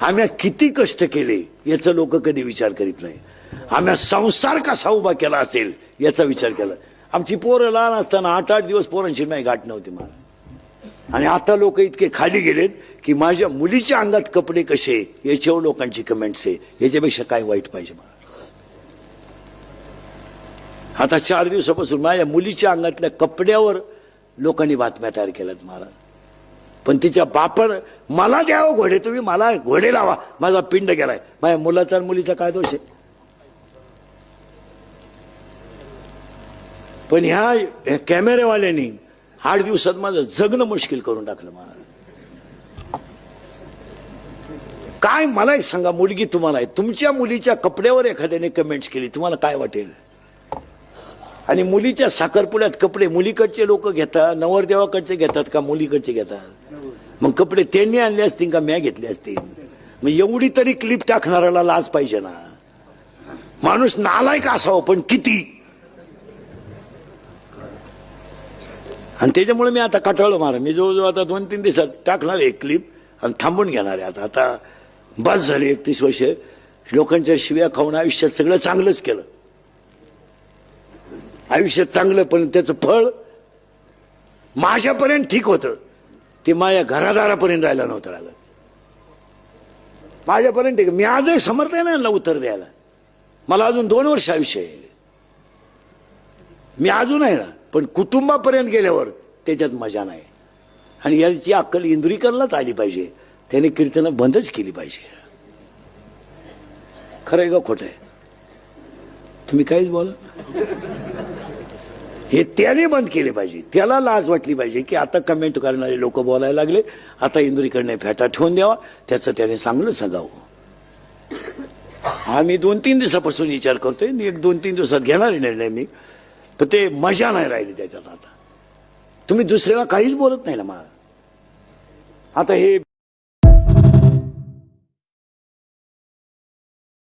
आम्ही किती कष्ट केले याचा लोक कधी विचार करीत नाही. आम्ही संसार कसा उभा केला असेल याचा विचार केला. आमची पोरं लहान असताना 8-8 दिवस पोरांची नाही गाठ नव्हती मला. आणि आता लोक इतके खाली गेलेत की माझ्या मुलीच्या अंगात कपडे कसे याच्यावर लोकांची कमेंट्स आहे. याच्यापेक्षा काय वाईट पाहिजे मला. आता 4 दिवसापासून माझ्या मुलीच्या अंगातल्या कपड्यावर लोकांनी बातम्या तयार केल्यात मला. पण तिच्या बापानं मला द्यावं घोडे, तुम्ही मला घोडे लावा, माझा पिंड गेलाय. माझ्या मुलाचा आणि मुलीचा काय दोष आहे. पण ह्या कॅमेरेवाल्यांनी 8 दिवसात माझं जगणं मुश्किल करून टाकलं मला. काय मला एक सांगा, मुलगी तुम्हाला आहे, तुमच्या मुलीच्या कपड्यावर एखाद्याने कमेंट्स केली, तुम्हाला काय वाटेल. आणि मुलीच्या साखरपुड्यात कपडे मुलीकडचे लोक घेतात, नवरदेवाकडचे घेतात का मुलीकडचे घेतात. मग कपडे त्यांनी आणले असतील का म्या घेतले असतील. मग एवढी तरी क्लिप टाकणाऱ्याला लाज पाहिजे ना. माणूस नालायक असावं पण किती. आणि त्याच्यामुळे मी आता कटाळलो मारा. मी जवळजवळ आता 2-3 दिवसात टाकणार एक क्लिप आणि थांबून घेणार आहे. आता बस झाली. 31 वर्ष लोकांच्या शिव्या खाऊन आयुष्यात सगळं चांगलंच केलं. आयुष्यात चांगलं, पण त्याचं फळ माझ्यापर्यंत ठीक होतं, ते माझ्या घरादारापर्यंत राहायला नव्हतं राहिलं. माझ्यापर्यंत ठीक. मी आजही समर्थ आहे ना यांना उत्तर द्यायला. मला अजून 2 वर्ष आयुष्य आहे. मी अजून आहे ना. पण कुटुंबापर्यंत गेल्यावर त्याच्यात मजा नाही. आणि याची अक्कल इंद्रिकरलाच आली पाहिजे. त्याने कीर्तनं बंदच केली पाहिजे. खरं आहे का खोटं आहे. तुम्ही काहीच बोला. हे त्याने बंद केले पाहिजे. त्याला लाज वाटली पाहिजे की आता कमेंट करणारे लोक बोलायला लागले, आता इंद्रिकडने फेटा ठेवून द्यावा, त्याचं त्याने चांगलं सांगावं. हा मी 2-3 दिवसापासून विचार करतोय. 1-2-3 दिवसात घेणार निर्णय मी. पण ते मजा नाही राहिली त्याच्यात. आता तुम्ही दुसऱ्याला काहीच बोलत नाही ना मला. आता हे